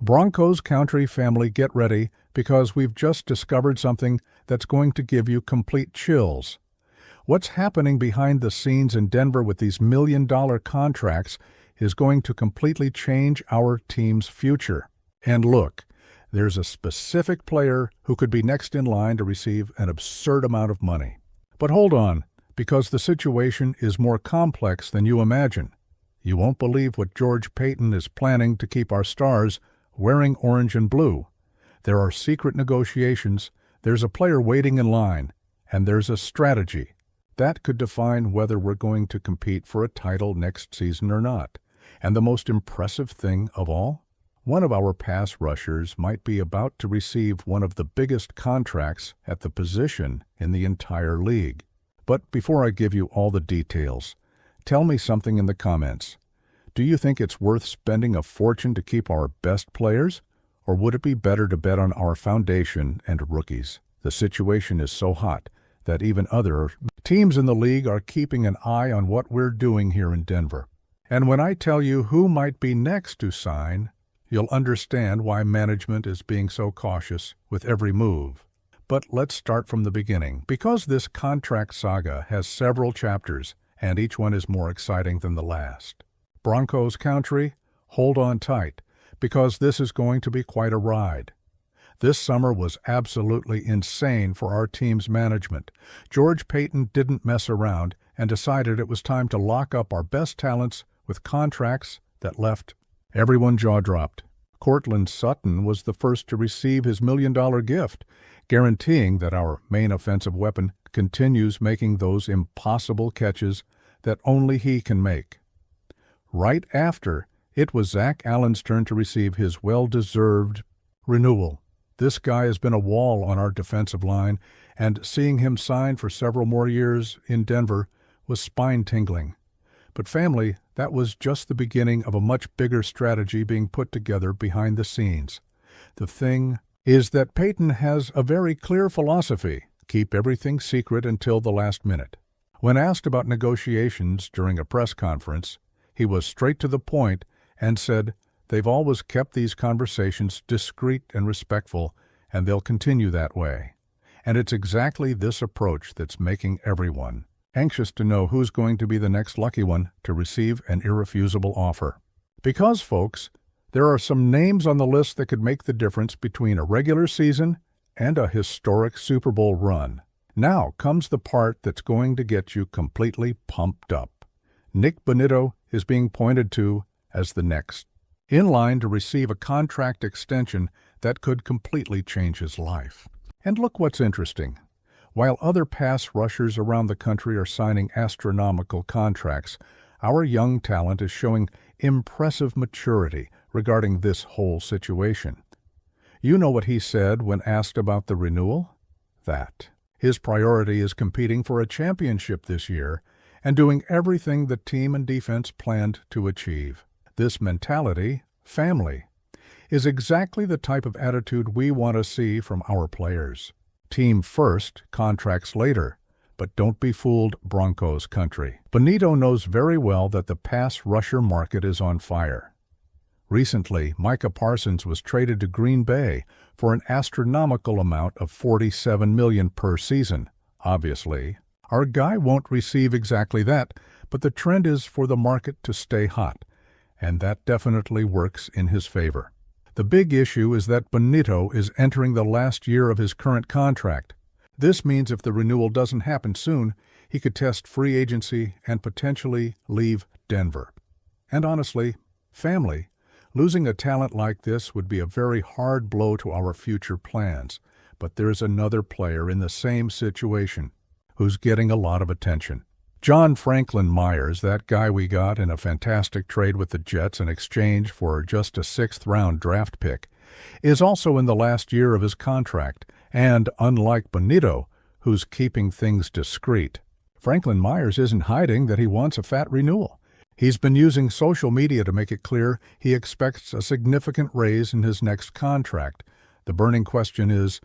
Broncos country family, get ready, because we've just discovered something that's going to give you complete chills. What's happening behind the scenes in Denver with these million-dollar contracts is going to completely change our team's future. And look, there's a specific player who could be next in line to receive an absurd amount of money. But hold on, because the situation is more complex than you imagine. You won't believe what George Paton is planning to keep our stars wearing orange and blue. There are secret negotiations, there's a player waiting in line, and there's a strategy. That could define whether we're going to compete for a title next season or not. And the most impressive thing of all? One of our pass rushers might be about to receive one of the biggest contracts at the position in the entire league. But before I give you all the details, tell me something in the comments. Do you think it's worth spending a fortune to keep our best players? Or would it be better to bet on our foundation and rookies? The situation is so hot that even other teams in the league are keeping an eye on what we're doing here in Denver. And when I tell you who might be next to sign, you'll understand why management is being so cautious with every move. But let's start from the beginning, because this contract saga has several chapters, and each one is more exciting than the last. Broncos country, hold on tight, because this is going to be quite a ride. This summer was absolutely insane for our team's management. George Paton didn't mess around and decided it was time to lock up our best talents with contracts that left everyone jaw-dropped. Courtland Sutton was the first to receive his million-dollar gift, guaranteeing that our main offensive weapon continues making those impossible catches that only he can make. Right after, it was Zach Allen's turn to receive his well-deserved renewal. This guy has been a wall on our defensive line, and seeing him sign for several more years in Denver was spine-tingling. But family, that was just the beginning of a much bigger strategy being put together behind the scenes. The thing is that Paton has a very clear philosophy: keep everything secret until the last minute. When asked about negotiations during a press conference, he was straight to the point and said they've always kept these conversations discreet and respectful, and they'll continue that way. And it's exactly this approach that's making everyone anxious to know who's going to be the next lucky one to receive an irrefusable offer. Because, folks, there are some names on the list that could make the difference between a regular season and a historic Super Bowl run. Now comes the part that's going to get you completely pumped up. Nick Bonitto is being pointed to as the next in line to receive a contract extension that could completely change his life. And look what's interesting. While other pass rushers around the country are signing astronomical contracts, our young talent is showing impressive maturity regarding this whole situation. You know what he said when asked about the renewal? That his priority is competing for a championship this year and doing everything the team and defense planned to achieve. This mentality, family, is exactly the type of attitude we want to see from our players. Team first, contracts later. But don't be fooled, Broncos country. Bonitto knows very well that the pass rusher market is on fire. Recently, Micah Parsons was traded to Green Bay for an astronomical amount of $47 million per season. Obviously, our guy won't receive exactly that, but the trend is for the market to stay hot, and that definitely works in his favor. The big issue is that Bonitto is entering the last year of his current contract. This means if the renewal doesn't happen soon, he could test free agency and potentially leave Denver. And honestly, family, losing a talent like this would be a very hard blow to our future plans. But there's another player in the same situation who's getting a lot of attention. John Franklin Myers, that guy we got in a fantastic trade with the Jets in exchange for just a 6th-round draft pick, is also in the last year of his contract, and unlike Bonitto, who's keeping things discreet, Franklin Myers isn't hiding that he wants a fat renewal. He's been using social media to make it clear he expects a significant raise in his next contract. The burning question is,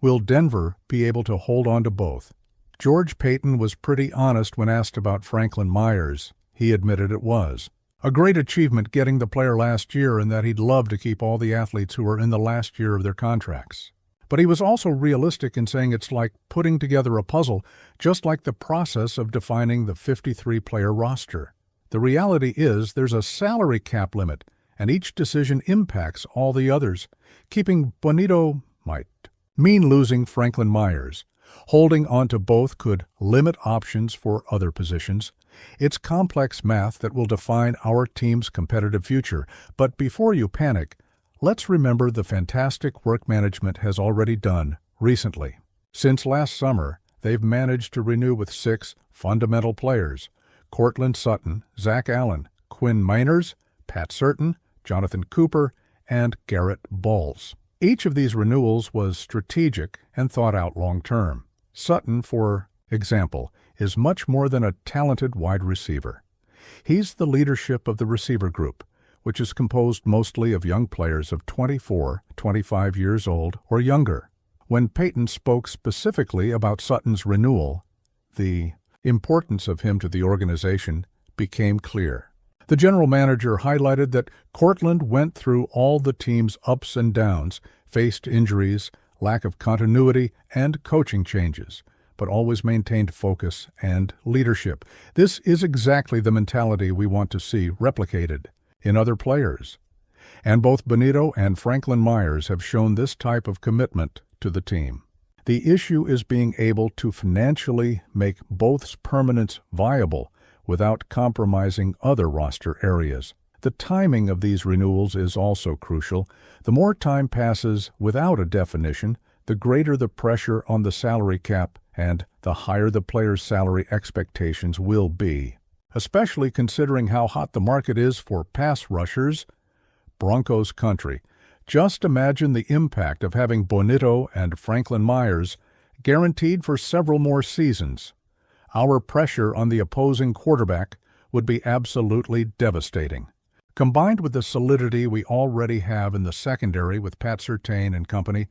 will Denver be able to hold on to both? George Paton was pretty honest when asked about Franklin Myers. He admitted it was A great achievement getting the player last year, and that he'd love to keep all the athletes who are in the last year of their contracts. But he was also realistic in saying it's like putting together a puzzle, just like the process of defining the 53-player roster. The reality is there's a salary cap limit, and each decision impacts all the others. Keeping Bonitto might mean losing Franklin Myers. Holding on to both could limit options for other positions. It's complex math that will define our team's competitive future. But before you panic, let's remember the fantastic work management has already done recently. Since last summer, they've managed to renew with 6 fundamental players: Cortland Sutton, Zach Allen, Quinn Miners, Pat Certain, Jonathan Cooper, and Garrett Bowles. Each of these renewals was strategic and thought out long-term. Sutton, for example, is much more than a talented wide receiver. He's the leadership of the receiver group, which is composed mostly of young players of 24, 25 years old or younger. When Payton spoke specifically about Sutton's renewal, the importance of him to the organization became clear. The general manager highlighted that Cortland went through all the team's ups and downs, faced injuries, lack of continuity, and coaching changes, but always maintained focus and leadership. This is exactly the mentality we want to see replicated in other players. And both Bonitto and Franklin Myers have shown this type of commitment to the team. The issue is being able to financially make both's permanence viable without compromising other roster areas. The timing of these renewals is also crucial. The more time passes without a definition, the greater the pressure on the salary cap and the higher the player's salary expectations will be. Especially considering how hot the market is for pass rushers, Broncos country. Just imagine the impact of having Bonitto and Franklin Myers guaranteed for several more seasons. Our pressure on the opposing quarterback would be absolutely devastating. Combined with the solidity we already have in the secondary with Pat Surtain and company,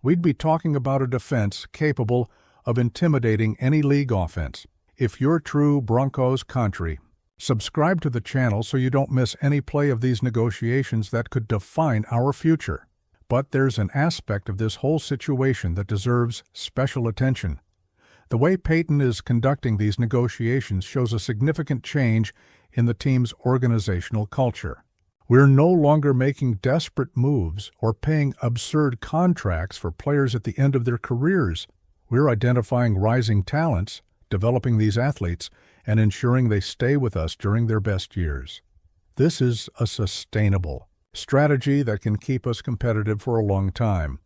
we'd be talking about a defense capable of intimidating any league offense. If you're true Broncos country, subscribe to the channel so you don't miss any play of these negotiations that could define our future. But there's an aspect of this whole situation that deserves special attention. The way Payton is conducting these negotiations shows a significant change in the team's organizational culture. We're no longer making desperate moves or paying absurd contracts for players at the end of their careers. We're identifying rising talents, developing these athletes, and ensuring they stay with us during their best years. This is a sustainable strategy that can keep us competitive for a long time.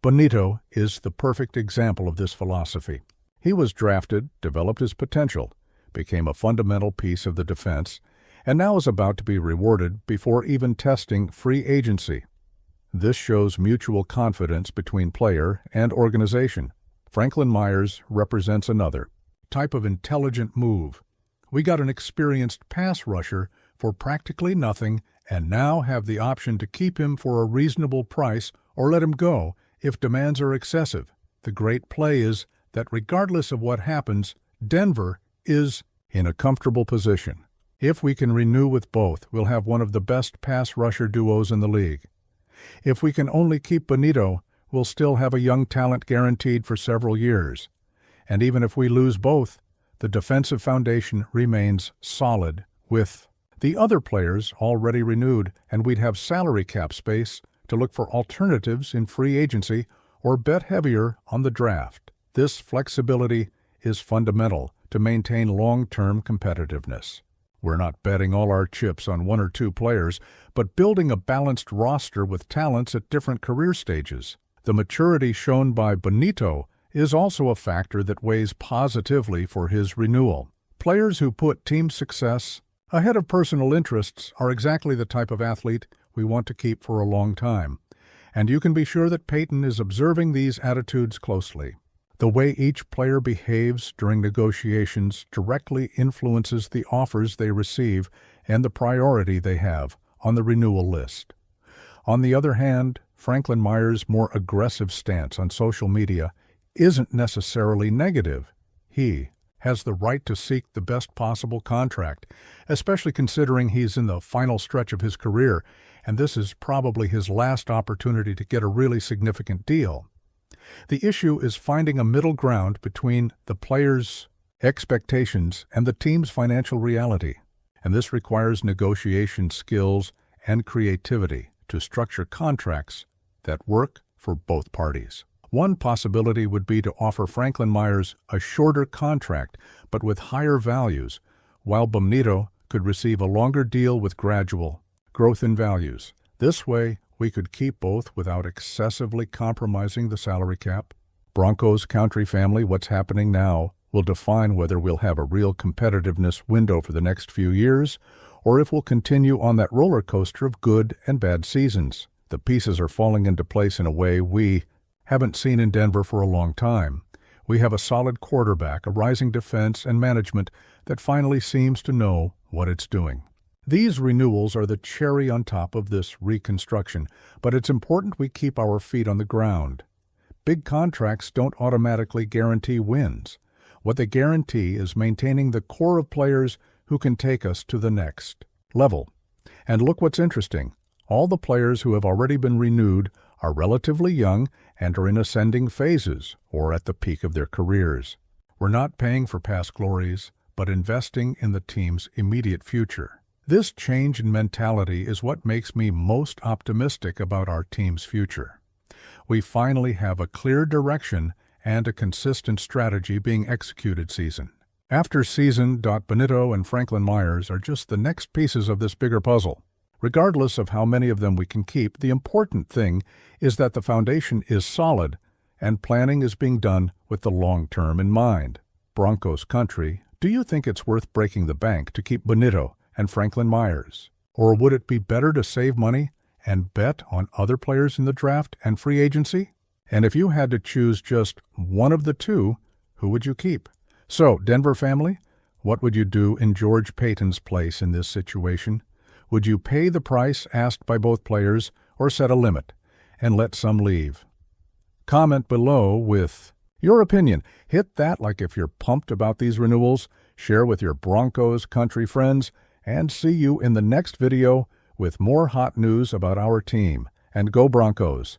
Bonitto is the perfect example of this philosophy. He was drafted, developed his potential, became a fundamental piece of the defense, and now is about to be rewarded before even testing free agency. This shows mutual confidence between player and organization. Franklin Myers represents another type of intelligent move. We got an experienced pass rusher for practically nothing and now have the option to keep him for a reasonable price or let him go if demands are excessive. The great play is that regardless of what happens, Denver is in a comfortable position. If we can renew with both, we'll have one of the best pass rusher duos in the league. If we can only keep Bonitto, we'll still have a young talent guaranteed for several years. And even if we lose both, the defensive foundation remains solid with the other players already renewed, and we'd have salary cap space to look for alternatives in free agency or bet heavier on the draft. This flexibility is fundamental to maintain long-term competitiveness. We're not betting all our chips on one or two players, but building a balanced roster with talents at different career stages. The maturity shown by Bonitto is also a factor that weighs positively for his renewal. Players who put team success ahead of personal interests are exactly the type of athlete we want to keep for a long time, and you can be sure that Payton is observing these attitudes closely. The way each player behaves during negotiations directly influences the offers they receive and the priority they have on the renewal list. On the other hand, Franklin Myers' more aggressive stance on social media isn't necessarily negative. He has the right to seek the best possible contract, especially considering he's in the final stretch of his career, and this is probably his last opportunity to get a really significant deal. The issue is finding a middle ground between the player's expectations and the team's financial reality, and this requires negotiation skills and creativity to structure contracts that work for both parties. One possibility would be to offer Franklin Myers a shorter contract but with higher values, while Bonitto could receive a longer deal with gradual growth in values. This way, we could keep both without excessively compromising the salary cap. Broncos country family, what's happening now will define whether we'll have a real competitiveness window for the next few years, or if we'll continue on that roller coaster of good and bad seasons. The pieces are falling into place in a way we haven't seen in Denver for a long time. We have a solid quarterback, a rising defense, and management that finally seems to know what it's doing. These renewals are the cherry on top of this reconstruction, but it's important we keep our feet on the ground. Big contracts don't automatically guarantee wins. What they guarantee is maintaining the core of players who can take us to the next level. And look what's interesting. All the players who have already been renewed are relatively young and are in ascending phases or at the peak of their careers. We're not paying for past glories, but investing in the team's immediate future. This change in mentality is what makes me most optimistic about our team's future. We finally have a clear direction and a consistent strategy being executed season after season. Bonitto and Franklin Myers are just the next pieces of this bigger puzzle. Regardless of how many of them we can keep, the important thing is that the foundation is solid and planning is being done with the long term in mind. Broncos country, do you think it's worth breaking the bank to keep Bonitto and Franklin Myers? Or would it be better to save money and bet on other players in the draft and free agency? And if you had to choose just one of the two, who would you keep? So, Denver family, what would you do in George Paton's place in this situation? Would you pay the price asked by both players or set a limit and let some leave? Comment below with your opinion. Hit that like if you're pumped about these renewals, share with your Broncos country friends, and see you in the next video with more hot news about our team. And go Broncos!